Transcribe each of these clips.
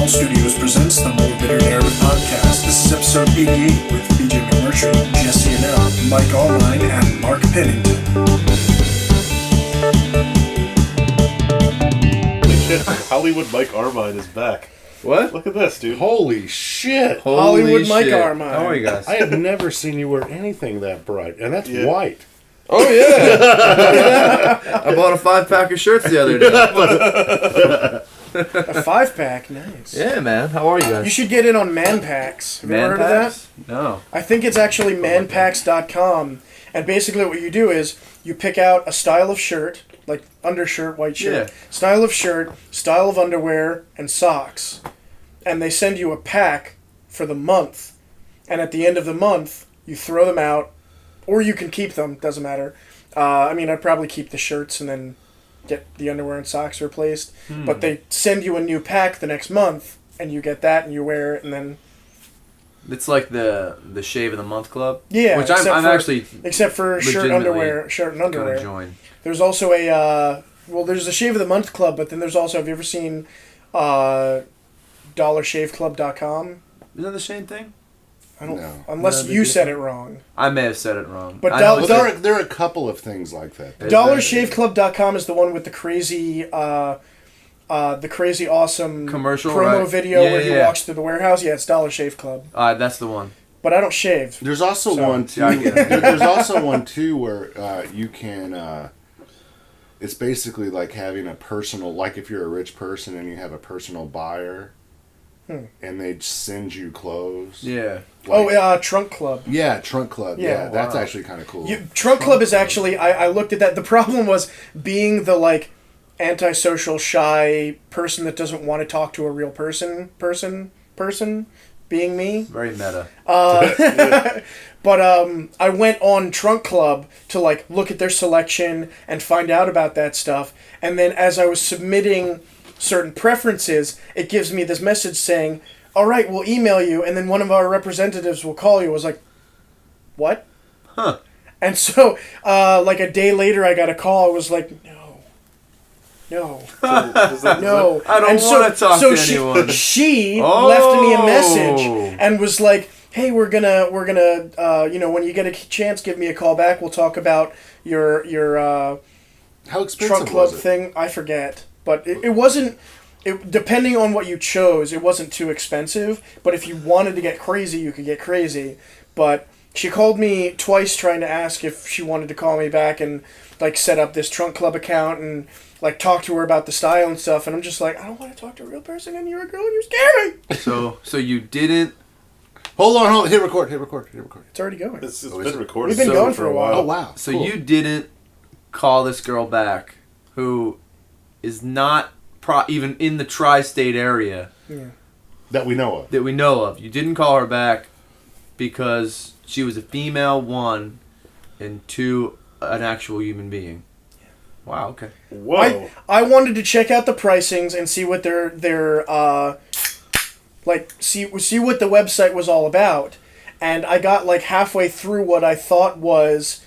Small Studios presents the More Better Narrative podcast. This is episode 88 with BJ McMurtry, Jesse Annell, Mike Armine, and Mark Pennington. Hollywood Mike Armine is back. What? Look at this, dude. Holy shit. Hollywood Mike shit. Armine. How are you guys? I have never seen you wear anything that bright. And that's white. Oh, yeah. I bought a 5-pack of shirts the other day. A 5-pack, nice. Yeah, man. How are you guys? You should get in on Man Packs. Have you ever heard of that? No. I think it's actually manpacks.com. And basically what you do is you pick out a style of shirt, like undershirt, white shirt, style of shirt, style of underwear, and socks. And they send you a pack for the month. And at the end of the month, you throw them out, or you can keep them, doesn't matter. I'd probably keep the shirts and then get the underwear and socks replaced. But they send you a new pack the next month, and you get that, and you wear it, and then... It's like the Shave of the Month Club? Yeah. Which I'm actually... Except for shirt and underwear. Gonna join. There's also there's a Shave of the Month Club, but then there's also, have you ever seen DollarShaveClub.com? Isn't that the same thing? I don't No. Unless you said it wrong. I may have said it wrong. But there are a couple of things like that. DollarShaveClub.com is the one with the crazy awesome commercial promo video where he walks through the warehouse. Yeah, it's Dollar Shave Club. That's the one. But I don't shave. There's also one too. There's also one too where you can. It's basically like having a personal, like if you're a rich person and you have a personal buyer, and they send you clothes. Yeah. Trunk Club. Yeah, Trunk Club. Yeah, that's actually kind of cool. Trunk Club is actually, I looked at that. The problem was being the antisocial, shy person that doesn't want to talk to a real person, being me. Very meta. But I went on Trunk Club to look at their selection and find out about that stuff. And then as I was submitting certain preferences, it gives me this message saying, all right, we'll email you, and then one of our representatives will call you. I was like, what? Huh. And so, a day later, I got a call. I was like, no. No. I don't want to talk to anyone. She left me a message and was like, hey, we're gonna, when you get a chance, give me a call back. We'll talk about your how expensive Trunk Club was it? thing. I forget. But it wasn't, depending on what you chose, it wasn't too expensive. But if you wanted to get crazy, you could get crazy. But she called me twice trying to ask if she wanted to call me back and, set up this Trunk Club account and, talk to her about the style and stuff. And I'm just like, I don't want to talk to a real person, and you're a girl and you scare me. So you didn't... Hold on. Hit record. It's already going. It's been recorded. We've been going for a while. Oh, wow. So cool. You didn't call this girl back who is not even in the tri-state area that we know of. You didn't call her back because she was a female, 1, and 2, an actual human being. Wow, okay. Whoa. I wanted to check out the pricings and see what their see what the website was all about. And I got halfway through what I thought was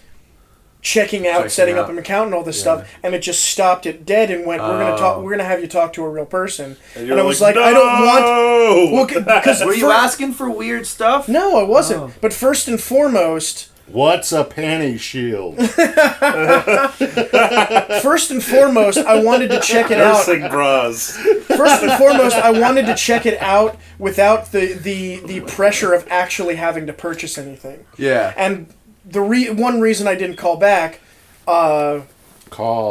checking out, setting up an account and all this stuff, and it just stopped it dead and went, we're gonna have you talk to a real person. And I was like, no! I don't want because were you asking for weird stuff? No, I wasn't. But first and foremost, what's a panty shield? First and foremost, I wanted to check it out. Nursing bras. First and foremost, I wanted to check it out without the pressure of actually having to purchase anything. Yeah. And the one reason I didn't call back... Call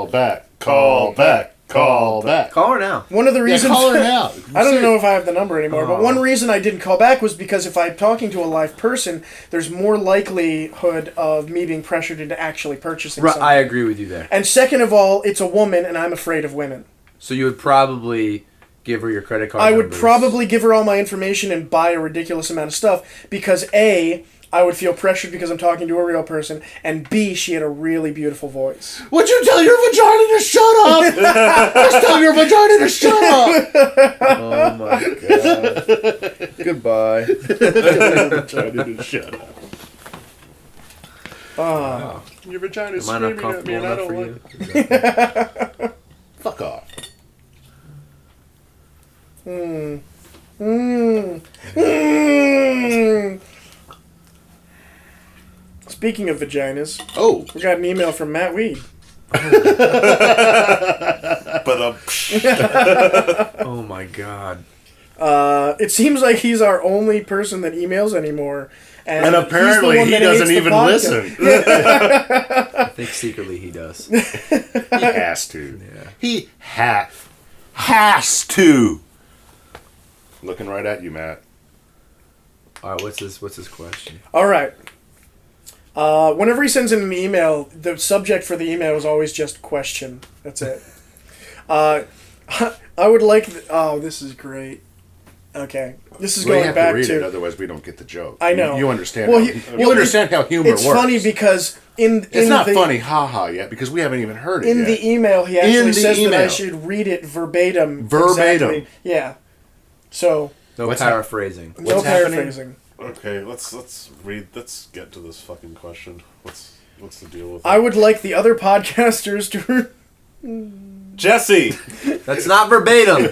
back. Call her now. One of the reasons... call her now. I don't know if I have the number anymore, but one reason I didn't call back was because if I'm talking to a live person, there's more likelihood of me being pressured into actually purchasing something. I agree with you there. And second of all, it's a woman, and I'm afraid of women. So you would probably give her your credit card I would numbers. probably give her all my information and buy a ridiculous amount of stuff because A, I would feel pressured because I'm talking to a real person, and B, she had a really beautiful voice. Would you tell your vagina to shut up? Just tell your vagina to shut up. Oh my god. Goodbye. Vagina to shut up. Wow. Your vagina's Am I not screaming at me and I comfortable don't enough like for you? Fuck off. Speaking of vaginas, Oh, we got an email from Matt Weed. But Oh my god. It seems like he's our only person that emails anymore. and he's the apparently one he that doesn't hates the even podcast. listen. I think secretly he does. He has to. Yeah. He has to. Looking right at you, Matt. All right, what's this question? All right. Whenever he sends in an email, the subject for the email is always just question. That's it. I would like... this is great. Okay. This is We going have back to read to... it, otherwise we don't get the joke. I know. You understand? Well, you understand how humor It's works. funny because It's not funny, haha, yet because we haven't even heard it in yet. the email, he actually In the says that I email. should read it verbatim. Verbatim. Exactly. Yeah. So, No What's paraphrasing. no What's happening? paraphrasing. okay, let's read. Let's get to this fucking question. What's the deal with it? I would like the other podcasters to... Jesse. That's not verbatim.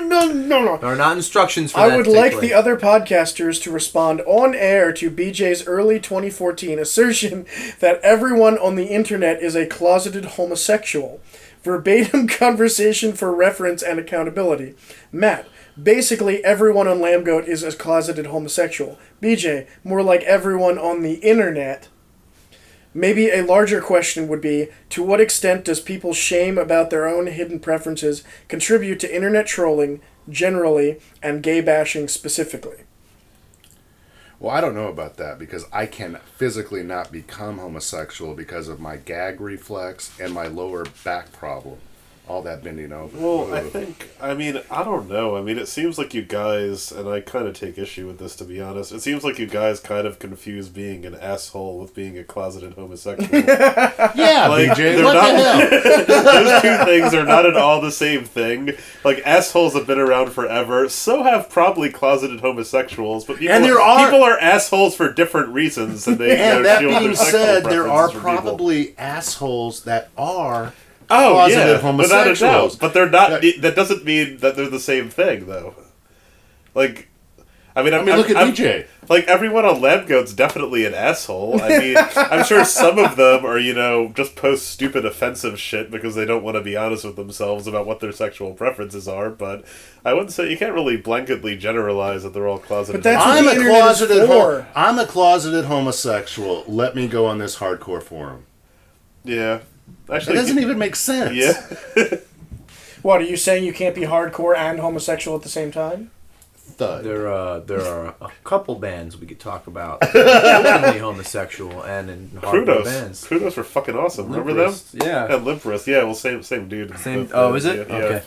no. There are not instructions for that. I would to take like place. the other podcasters to respond on air to BJ's early 2014 assertion that everyone on the internet is a closeted homosexual. Verbatim conversation for reference and accountability. Matt, basically everyone on Lambgoat is a closeted homosexual. BJ, more like everyone on the internet. Maybe a larger question would be, to what extent does people's shame about their own hidden preferences contribute to internet trolling generally and gay bashing specifically? Well, I don't know about that because I can physically not become homosexual because of my gag reflex and my lower back problem. All that bending over. Well, I don't know. I mean, it seems like you guys, and I kind of take issue with this, to be honest. It seems like you guys kind of confuse being an asshole with being a closeted homosexual. Yeah, Like, BJ, they're what not- the hell? Those two things are not at all the same thing. Like, assholes have been around forever. So have probably closeted homosexuals. But people, And there are- people are assholes for different reasons. And they And that shield being their sexual said, there are preferences from people. probably assholes that are Oh, closeted yeah, without a doubt. homosexuals. But they're not. That doesn't mean that they're the same thing, though. Like, I mean, look at BJ. Like, everyone on Lambgoat's definitely an asshole. I mean, I'm sure some of them are, just post stupid, offensive shit because they don't want to be honest with themselves about what their sexual preferences are. But I wouldn't say you can't really blanketly generalize that they're all closeted. But that's what I'm the a internet is closeted for. I'm a closeted homosexual. Let me go on this hardcore forum. yeah. That Actually, doesn't even make sense. Yeah. What, are you saying you can't be hardcore and homosexual at the same time? Thud. There are a couple bands we could talk about. Openly homosexual and in hardcore bands. Kudos were fucking awesome. Remember Limp them? Wrist, yeah. And Limp Wrist. Yeah, well, same dude. Same. Both Oh, bands, is it? Yeah, Okay.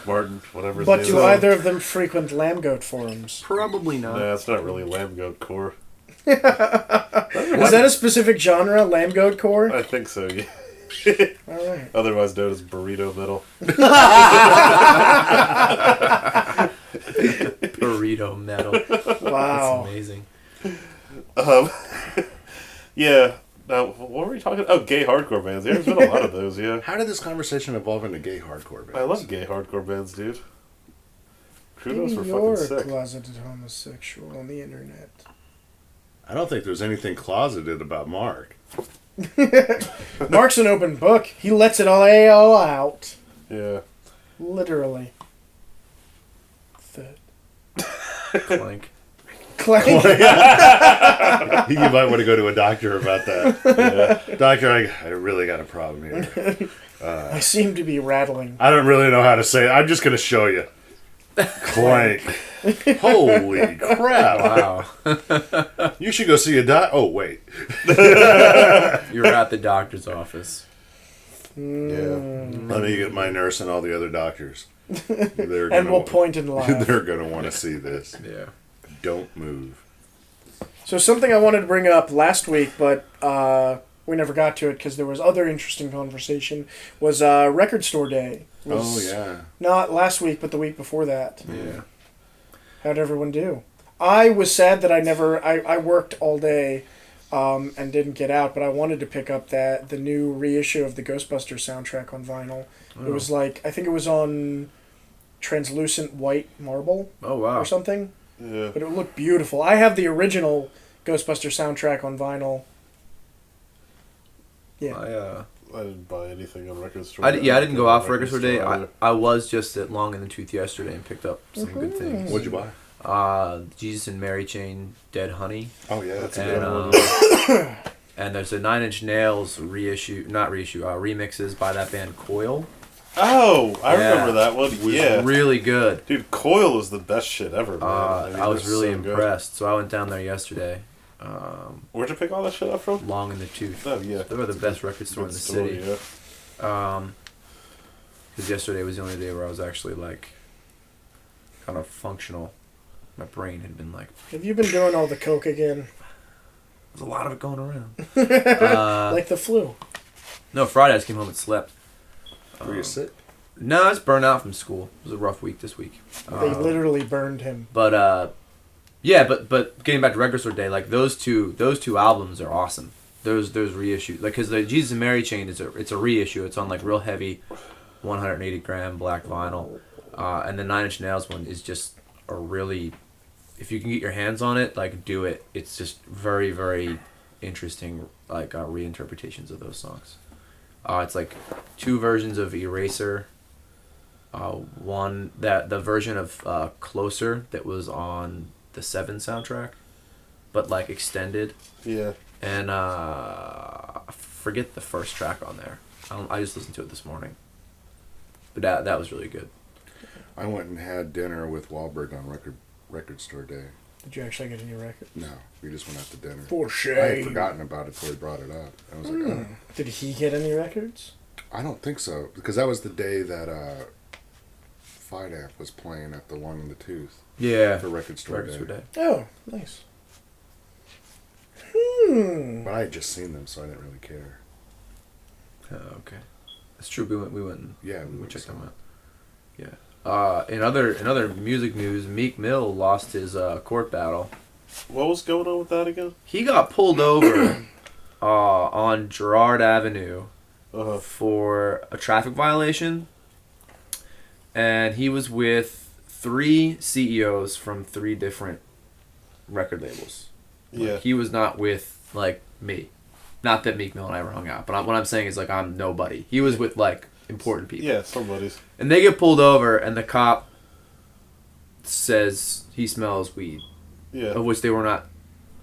Martin, whatever his But name do is. either of them frequent Lambgoat forums? Probably not. Nah, it's not really Lambgoat core. Is that a specific genre, Lambgoat core? I think so, yeah. Alright. Otherwise known as burrito metal. Burrito metal. Wow. That's amazing. Yeah. Now, what were we talking? Oh, gay hardcore bands. Yeah, there's been a lot of those. Yeah. How did this conversation evolve into gay hardcore bands? I love gay hardcore bands, dude. Kudos Maybe for you're fucking a sick. closeted homosexual on the internet. I don't think there's anything closeted about Mark. Mark's an open book. He lets it all out. Yeah. Literally. Clank. Clank. You might want to go to a doctor about that. Yeah. Doctor, I really got a problem here. I seem to be rattling. I don't really know how to say it. I'm just going to show you. Clank. Holy crap. Wow. You should go see a doc. Oh, wait. You're at the doctor's office. Yeah. Let me get my nurse and all the other doctors. They're And gonna we'll point and laugh. They're going to want to see this. Yeah. Don't move. So something I wanted to bring up last week, but we never got to it because there was other interesting conversation, was Record Store Day. Oh, yeah. Not last week, but the week before that. Yeah. How'd everyone do? I was sad that I worked all day and didn't get out, but I wanted to pick up the new reissue of the Ghostbusters soundtrack on vinyl. Oh. It was like, I think it was on translucent white marble Oh wow. or something. Yeah. But it would look beautiful. I have the original Ghostbuster soundtrack on vinyl. Yeah. I didn't buy anything on Record Store. I didn't go out for Record Store Day. either. I was just at Long in the Tooth yesterday and picked up some good things. What'd you buy? Jesus and Mary Chain, Dead Honey. Oh yeah, that's a And, good one. and there's a Nine Inch Nails remixes by that band Coil. Oh, I Yeah. remember that one. It was Yeah. really good. Dude, Coil is the best shit ever, man. I was they're really so good. impressed. So I went down there yesterday. Where'd you pick all that shit up from? Long in the Tooth. Oh, yeah. They were the best record store in Good the story, city. yeah. Because yesterday was the only day where I was actually like kind of functional. My brain had been like, Have you been doing all the coke again? there's a lot of it going around. Like the flu. No, Friday I just came home and slept. Were you sick? No, I was burnt out from school. It was a rough week this week. They literally burned him. But yeah, but getting back to Record Store Day, like those two albums are awesome. Those reissues, like, because the Jesus and Mary Chain it's a reissue. It's on like real heavy, 180 gram black vinyl, and the Nine Inch Nails one is just a really, if you can get your hands on it, like do it. It's just very very interesting, like reinterpretations of those songs. It's like two versions of Eraser. One the version of Closer that was on the Seven soundtrack, but like extended. Yeah. And I forget the first track on there. I just listened to it this morning. But that was really good. I went and had dinner with Wahlberg on Record Store Day. Did you actually get any record? No, we just went out to dinner. For I had shame. forgotten about it before he brought it up. I was like, oh. Did he get any records? I don't think so, because that was the day that Fidamp was playing at the Long in the Tooth Yeah. for Record Store Record Day. Store Day. Oh, nice. But I had just seen them, so I didn't really care. Oh, okay. That's true. We went and Yeah, we went checked and them saw out. Yeah. In other music news, Meek Mill lost his court battle. What was going on with that again? He got pulled over on Girard Avenue Uh-huh. for a traffic violation, and he was with 3 CEOs from 3 different record labels. Like, Yeah. he was not with like me. Not that Meek Mill and I ever hung out, but what I'm saying is like I'm nobody. He was with like important people. Yeah, somebody's. And they get pulled over, and the cop says he smells weed, Yeah. of which they were not.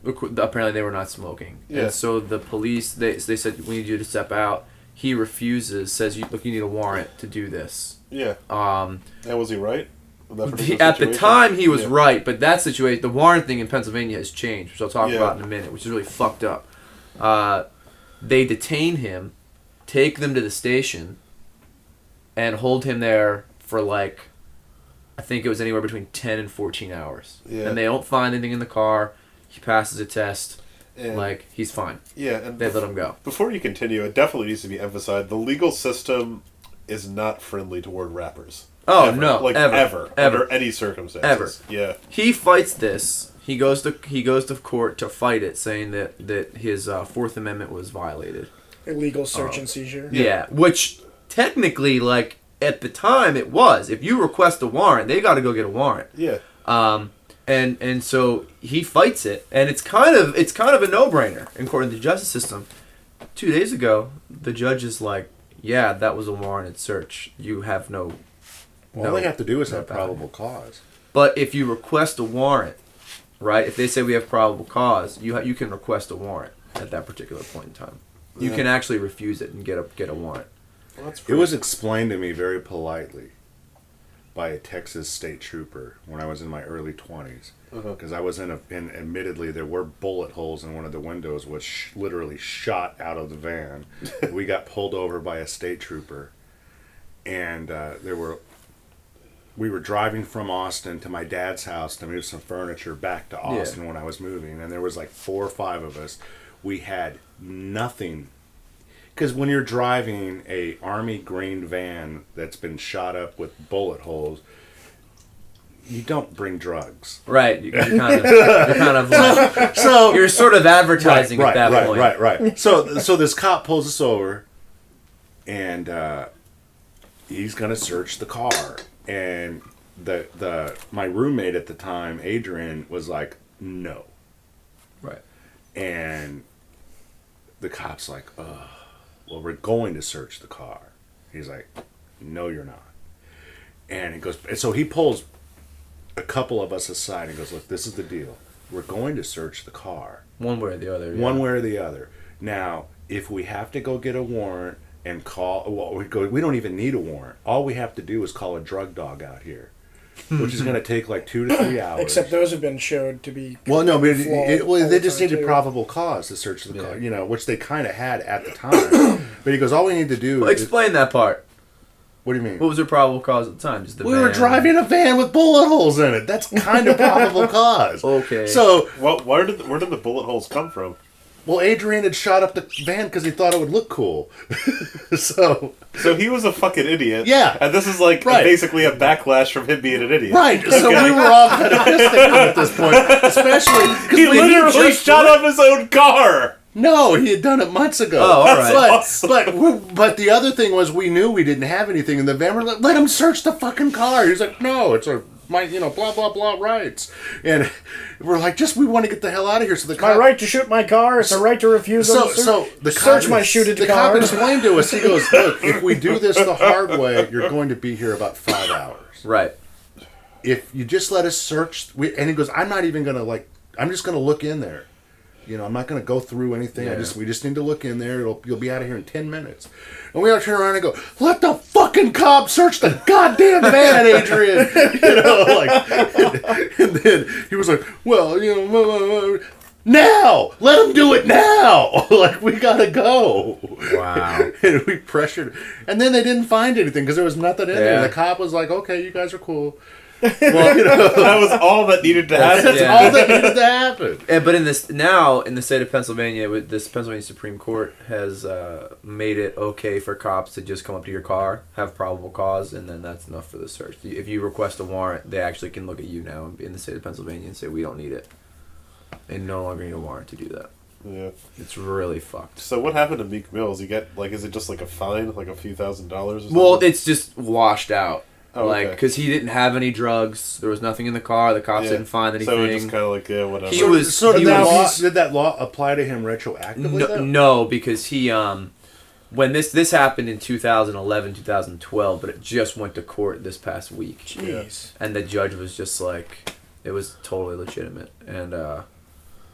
Apparently, they were not smoking. Yeah. And so the police they said, we need you to step out. He refuses. Says, look, you need a warrant to do this. Yeah. And was he right? In that particular At the situation? time, he was Yeah. right, but that situation, the warrant thing in Pennsylvania has changed, which I'll talk Yeah. about in a minute, which is really fucked up. They detain him, take them to the station, and hold him there for like, I think it was anywhere between 10 and 14 hours. Yeah. And they don't find anything in the car. He passes a test. And, Like, he's fine. yeah, and They let him go. before you continue, it definitely needs to be emphasized: the legal system is not friendly toward rappers. Oh, Ever. no. Like Ever. under any circumstances. Ever. Yeah. He fights this. He goes to court to fight it, saying that his Fourth Amendment was violated. Illegal search and seizure. Yeah, which technically, like at the time, it was. If you request a warrant, they got to go get a warrant. Yeah. And so he fights it, and it's kind of a no-brainer according to the justice system. 2 days ago, the judge is like, "Yeah, that was a warranted search. You have no." All they have to do is no have bad. probable cause. But if you request a warrant, right? If they say we have probable cause, you can request a warrant at that particular point in time. You Yeah. can actually refuse it and get a warrant. Well, that's It pretty- was explained to me very politely by a Texas state trooper when I was in my early 20s. Uh-huh. Because I was and admittedly there were bullet holes in one of the windows, which literally shot out of the van. We got pulled over by a state trooper, and we were driving from Austin to my dad's house to move some furniture back to Austin when I was moving, and there was like 4 or 5 of us. We had nothing. Because when you're driving a army green van that's been shot up with bullet holes, you don't bring drugs. Right, you're kind of like, So you're sort of advertising at that point. Right. So this cop pulls us over, and he's gonna search the car, And my roommate at the time, Adrian, was like, no. Right. And the cop's like, well, we're going to search the car. He's like, no, you're not. And he goes, and so he pulls a couple of us aside and goes, look, this is the deal. We're going to search the car. One way or the other. Yeah. One way or the other. Now, if we have to go get a warrant and call, we don't even need a warrant. All we have to do is call a drug dog out here, which is going to take like 2 to 3 hours. Except those have been showed to be. Well, no, but they just needed too. probable cause to search the car, which they kind of had at the time. But he goes, all we need to do. Well, explain that part. What do you mean? What was their probable cause at the time? Just the We van. were driving a van with bullet holes in it. That's kind of probable cause. Okay. So, Well, where did the bullet holes come from? well, Adrian had shot up the van because he thought it would look cool. So he was a fucking idiot. Yeah. And this is like Right. basically a backlash from him being an idiot. right. So we were all kind of pissed at him at this point, especially He because literally shot up his own car. No, he had done it months ago. Oh, all right. But the other thing was we knew we didn't have anything in the van. We're like, let him search the fucking car. He's like, no, it's my blah blah blah rights. And we're like, we want to get the hell out of here. So the My right to shoot my car. It's a right to refuse. Search my shooted the car. cop explained to us. He goes, look, if we do this the hard way, you're going to be here about 5 hours. Right. If you just let us search, and he goes, I'm not even gonna I'm just gonna look in there. I'm not going to go through anything. Yeah. We just need to look in there. You'll be out of here in 10 minutes. And we all turn around and go, let the fucking cop search the goddamn van, Adrian. And then he was like, well, now! Let him do it now! We gotta go. Wow. And we pressured. And then they didn't find anything because there was nothing in there. Yeah. And the cop was like, okay, you guys are cool. Well, that was all that needed to happen. That's Yeah. all that needed to happen. But in the state of Pennsylvania, this Pennsylvania Supreme Court has made it okay for cops to just come up to your car, have probable cause, and then that's enough for the search. If you request a warrant, they actually can look at you now in the state of Pennsylvania and say, we don't need it. They no longer need a warrant to do that. Yeah. It's really fucked. So what happened to Meek Mills? You get is it just like a fine, like a few $1,000s or something? Well, it's just washed out. Oh, okay. Because he didn't have any drugs. There was nothing in the car. The cops didn't find anything. So it just kind of whatever. He was- So he was- did that law apply to him retroactively? though? No, because he when this happened in 2011, 2012, but it just went to court this past week. Jeez. And the judge was just like, it was totally legitimate. And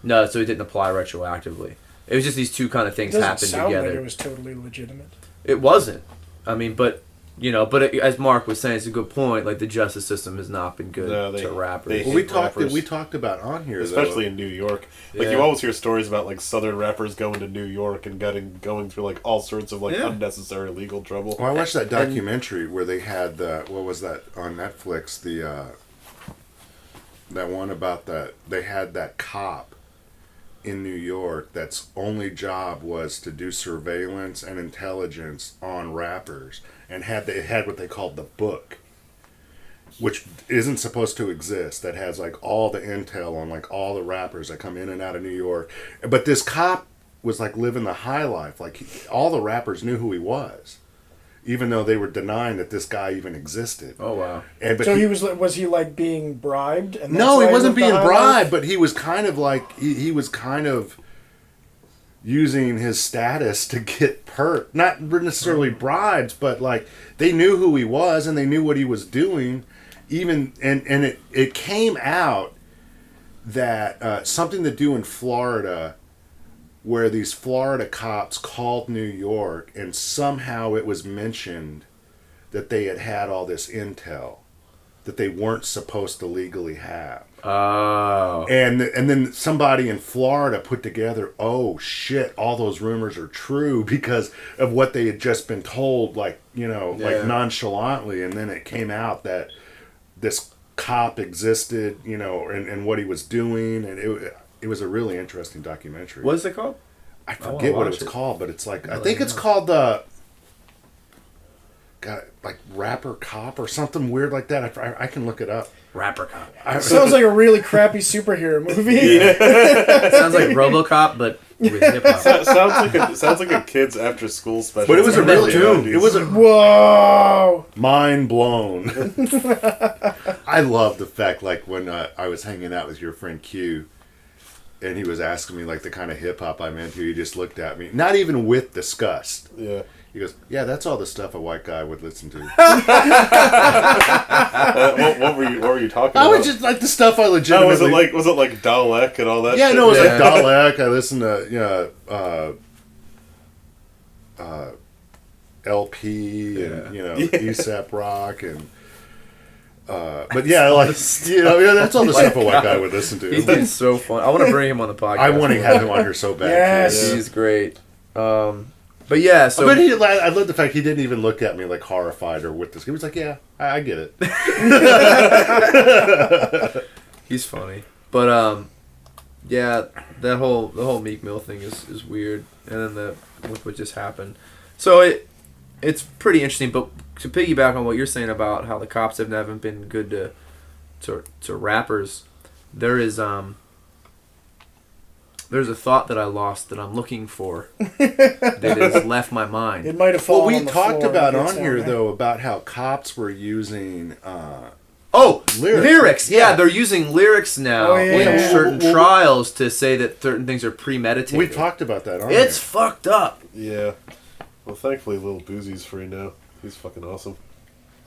no, so it didn't apply retroactively. It was just these two kind of It things doesn't happened sound together. like it was totally legitimate. It wasn't. I mean, but as Mark was saying, it's a good point. The justice system has not been good to rappers. they- Well, rappers. we talked about on here, especially though. in New York. Yeah. You always hear stories about Southern rappers going to New York and going through all sorts of unnecessary legal trouble. Well, I watched that documentary where they had what was that on Netflix? That one about they had that cop in New York that's only job was to do surveillance and intelligence on rappers, and they had what they called the book, which isn't supposed to exist, that has all the intel on all the rappers that come in and out of New York. But this cop was living the high life. All the rappers knew who he was, even though they were denying that this guy even existed. Oh, wow. So was he being bribed? And No, he wasn't being bribed, bribed. but he was kind of he was kind of using his status to get perk. Not necessarily bribes, but they knew who he was and they knew what he was doing. Even and it came out that something to do in Florida, where these Florida cops called New York, and somehow it was mentioned that they had all this intel that they weren't supposed to legally have. Oh. And then somebody in Florida put together, oh shit, all those rumors are true because of what they had just been told, nonchalantly. And then it came out that this cop existed, and what he was doing, and it was a really interesting documentary. What is it called? I forget what it was called, but it's I think it's know. called like rapper cop or something weird like that. I can look it up. Rapper cop. Sounds like a really crappy superhero movie. Sounds like RoboCop, but with hip hop. Sounds like a kids after school special. But it was a really Doom. it was a Whoa! mind blown. I love the fact like when I was hanging out with your friend Q, and he was asking me like the kind of hip hop I'm into. He just looked at me, not even with disgust. Yeah. He goes, "Yeah, that's all the stuff a white guy would listen to." What were you talking I about? was just like the stuff I Oh, legitimately. was it like Dalek and all that? Yeah, shit? no, it was Yeah. like Dalek. I listened to LP and ASAP Rock and. But yeah, like that's all the stuff a white guy would listen to. He's so fun. I want to bring him on the podcast. I want to have him on here so bad. Yes. too. He's great. But yeah, so But I love the fact he didn't even look at me like horrified or with this. He was like, "Yeah, I get it." he's funny. But yeah, the whole Meek Mill thing is weird, and then what just happened. So it's pretty interesting. But to piggyback on what you're saying about how the cops haven't been good to rappers, there's a thought that I lost that I'm looking for that has left my mind. It might have Well, fallen we on the talked floor about and on it's down here there. though about how cops were using. Lyrics. Yeah, Yeah. they're using lyrics now Oh, yeah. in Well, certain well, trials to say that certain things are premeditated. We talked about that on It's here. fucked up. Yeah. Well, thankfully, Lil Boozy's free now. He's fucking awesome.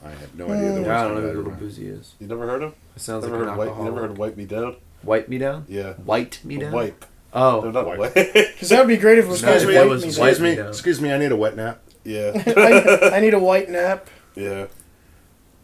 I have no idea. The I don't know words who of Little that. Boozy is. You never heard him? It sounds Never like an heard alcoholic. You never heard Wipe Me Down? Wipe me down? Yeah. White me down? Wipe. Oh. No, not Wipe. wipe. Because that would be great if it was Excuse called me, White it was Music. White Excuse me, down. excuse me. I need a wet nap. Yeah. I need a white nap. Yeah.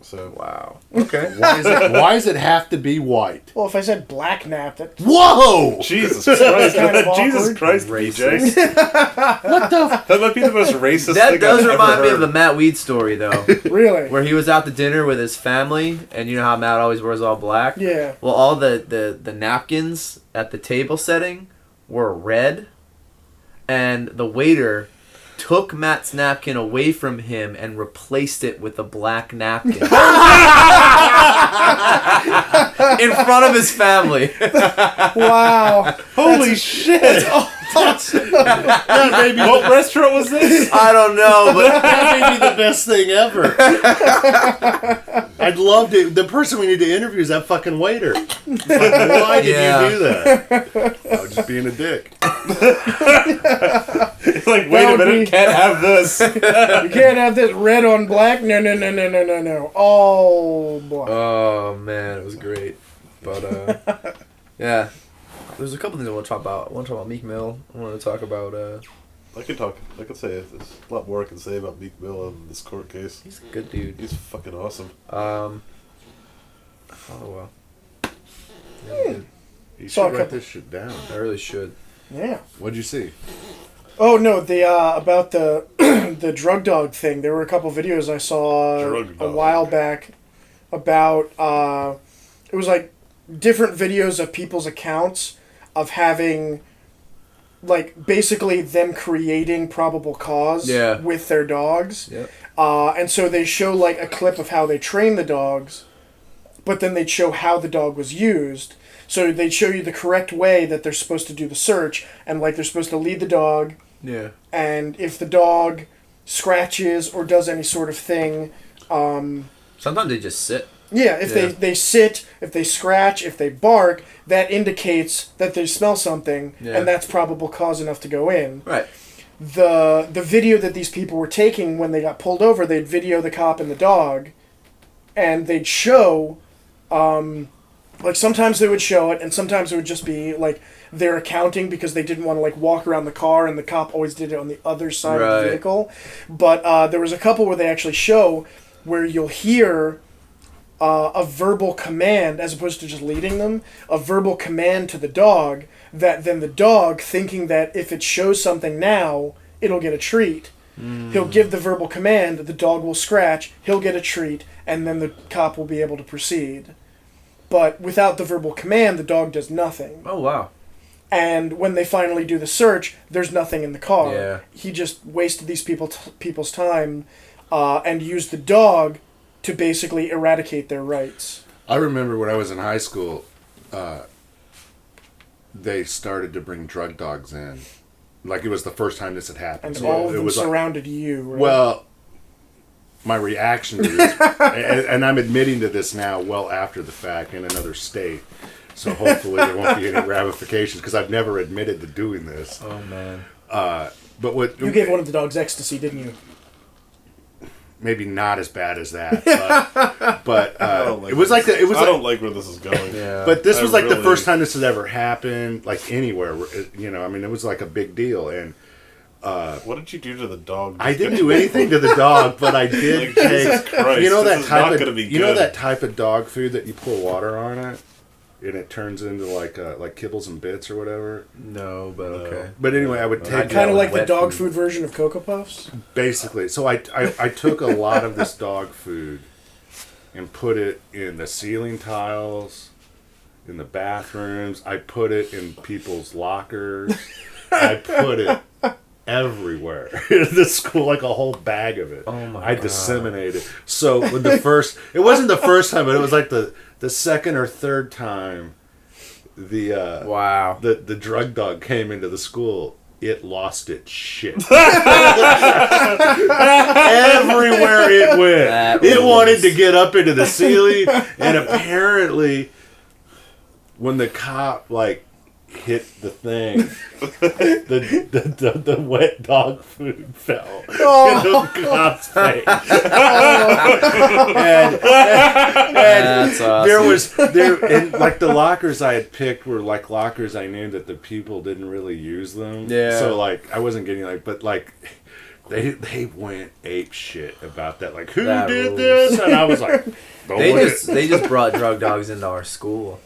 So. Wow. Okay. Why does it have to be white? Well, if I said black nap, that Whoa! Jesus Christ. kind of Jesus awkward. Christ, Racist. BJ. What the? That might be the most racist That thing does I've remind ever me heard. of the Matt Weed story, though, really. where he was out to dinner with his family, and you know how Matt always wears all black? Yeah. Well, all the napkins at the table setting were red, and the waiter took Matt's napkin away from him and replaced it with a black napkin in front of his family. Wow. Holy shit! That may be, What restaurant was this? I don't know, but that may be the best thing ever. I'd love to. The person we need to interview is that fucking waiter. Why did Yeah. you do that? I was just being a dick. It's like, wait That a would minute, be- can't have this. You can't have this red on black. No. Oh, boy. oh man, it was great. But yeah, there's a couple things I want to talk about. I want to talk about Meek Mill. I want to talk about I could say there's a lot more I can say about Meek Mill in this court case. he's a good dude. He's fucking awesome. Oh well. Yeah, dude. You Saw a should write couple- this shit down. I really should. Yeah. What'd you see? Oh no, the about the the drug dog thing. There were a couple videos I saw Drug a dog. while back about it was like different videos of people's accounts of having like basically them creating probable cause Yeah. with their dogs. Yep. And so they show like a clip of how they train the dogs, but then they'd show how the dog was used. So they'd show you the correct way that they're supposed to do the search, and like they're supposed to lead the dog, Yeah. and if the dog scratches or does any sort of thing, Sometimes they just sit. if they sit, if they scratch, if they bark, that indicates that they smell something, Yeah. and that's probable cause enough to go in. Right. The video that these people were taking when they got pulled over, they'd video the cop and the dog, and they'd show, like sometimes they would show it, and sometimes it would just be like they're accounting because they didn't want to like walk around the car, and the cop always did it on the other side of Right. the vehicle. But there was a couple where they actually show where you'll hear a verbal command as opposed to just leading them, a verbal command to the dog that then the dog, thinking that if it shows something now, it'll get a treat. He'll give the verbal command, the dog will scratch, he'll get a treat, and then the cop will be able to proceed. But without the verbal command, the dog does nothing. Oh wow. And when they finally do the search, there's nothing in the car. Yeah. He just wasted these people's time and use the dog to basically eradicate their rights. I remember when I was in high school, they started to bring drug dogs in. Like, it was the first time this had happened. And So all of it them was surrounded you, right? Well, my reaction to this, and I'm admitting to this now well after the fact in another state, so hopefully there won't be any ramifications, because I've never admitted to doing this. Oh, man. But what You gave one of the dogs ecstasy, didn't you? maybe not as bad as that, but I don't like it was like this. it was. I like, don't like where this is going. Yeah. But this I was like the really- first time this had ever happened, like anywhere. I mean, it was like a big deal, and What did you do to the dog? I didn't do anything to the dog, but I did Like, Jesus take. Christ, You know this that is type not of gonna be you know good. that type of dog food that you pour water on it, and it turns into like kibbles and bits or whatever. No, but okay. But anyway, I would I take do Kind of with like the wet dog food. food version of Cocoa Puffs. basically. So I took a lot of this dog food and put it in the ceiling tiles, in the bathrooms. I put it in people's lockers. I put it everywhere in the school, like a whole bag of it. Oh my I God. disseminated. So with the first, it wasn't the first time, but it was like the second or third time Wow. the drug dog came into the school. It lost its shit. Everywhere it went. That It rules. wanted to get up into the ceiling, and apparently, when the cop hit the thing, the wet dog food fell in the cop's face. and That's awesome. and like the lockers I had picked were like lockers I knew that the people didn't really use them. Yeah. So like I wasn't getting they went ape shit about that. Like, who That did rules. this? And I was like, They just brought drug dogs into our school,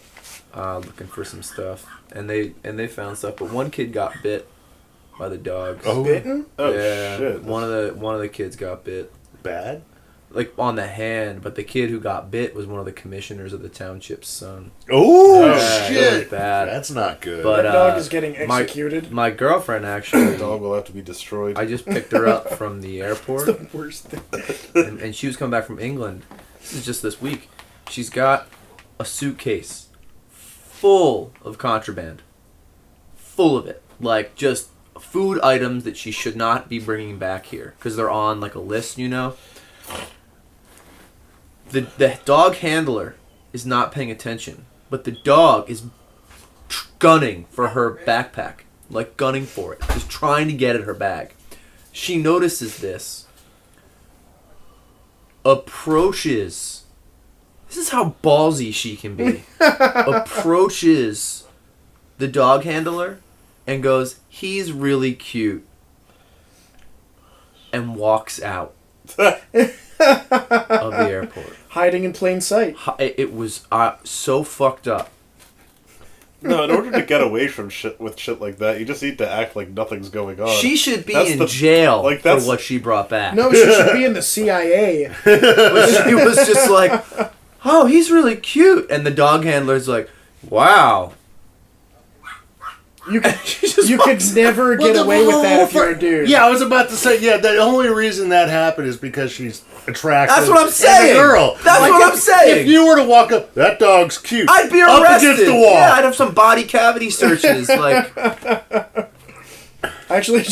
looking for some stuff, and they found stuff. But one kid got bit by the dogs. Oh, Bitten? Oh yeah, shit! one of the kids got bit, bad. like on the hand. But the kid who got bit was one of the commissioners of the township's son. Oh Yeah, it was shit! bad. That's not good. But That dog is getting executed. My girlfriend actually. The dog will have to be destroyed. I just picked her up from the airport. The worst thing. and she was coming back from England. This is just this week. She's got a suitcase full of contraband. Full of it. Like, just food items that she should not be bringing back here. Because they're on, like, a list, you know? The dog handler is not paying attention. But the dog is gunning for her backpack. Like, gunning for it. Just trying to get at her bag. She notices this. Approaches. This is how ballsy she can be. Approaches the dog handler and goes, "He's really cute," and walks out of the airport. Hiding in plain sight. It was so fucked up. No, in order to get away from shit like that, you just need to act like nothing's going on. She should be That's in the- jail like, for that's- what she brought back. No, she should be in the CIA. But she was just like, "Oh, he's really cute," and the dog handler's like, "Wow." You could never get away with that if you're a dude. Yeah, I was about to say, the only reason that happened is because she's attractive. That's what I'm as a saying. girl. That's what I'm saying. If you were to walk up, that dog's cute. I'd be Up arrested. against the wall. Yeah, I'd have some body cavity searches. Like, Actually,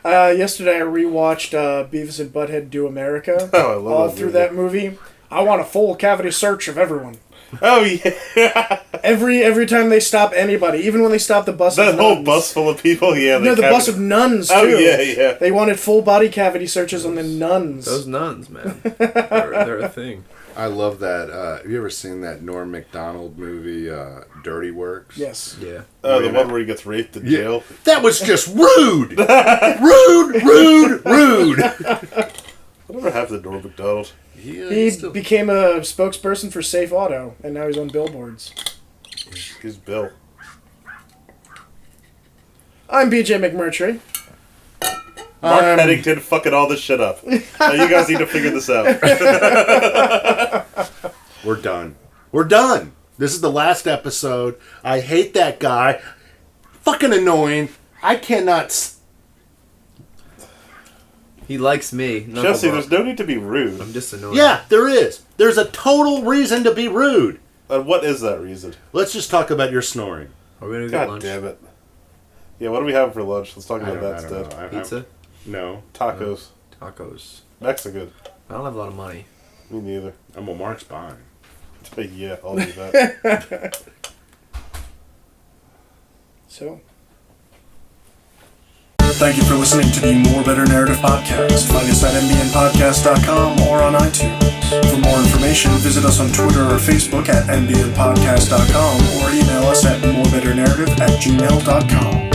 yesterday I rewatched Beavis and Butthead Do America. Oh, I love all that through movie. that movie. I want a full cavity search of everyone. Oh yeah, Every time they stop anybody, even when they stop the bus. that of whole nuns. bus full of people. Yeah, No, the bus of nuns too. Oh yeah. They wanted full body cavity searches on the nuns. those nuns, man. They're a thing. I love that. Have you ever seen that Norm Macdonald movie, Dirty Works? Yes. Yeah. Oh, the one where he gets raped in jail. That was just rude! rude! Whatever happened to Norm Macdonald? He became a spokesperson for Safe Auto, and now he's on billboards. He's Bill. I'm BJ McMurtry. Mark Pennington fucking all this shit up. Now you guys need to figure this out. We're done. We're done. This is the last episode. I hate that guy. Fucking annoying. I cannot... He likes me. Jesse, there's no need to be rude. I'm just annoyed. Yeah, there is. There's a total reason to be rude. And what is that reason? Let's just talk about your snoring. Are we gonna get God lunch? damn it. Yeah, what do we have for lunch? Let's talk I about don't, that I don't instead. know. Pizza? No. Tacos. Tacos. Mexican. I don't have a lot of money. Me neither. Well, Mark's buying. Yeah, I'll do that. So. Thank you for listening to the More Better Narrative podcast. Find us at mbnpodcast.com or on iTunes. For more information, visit us on Twitter or Facebook at mbnpodcast.com or email us at morebetternarrative@gmail.com.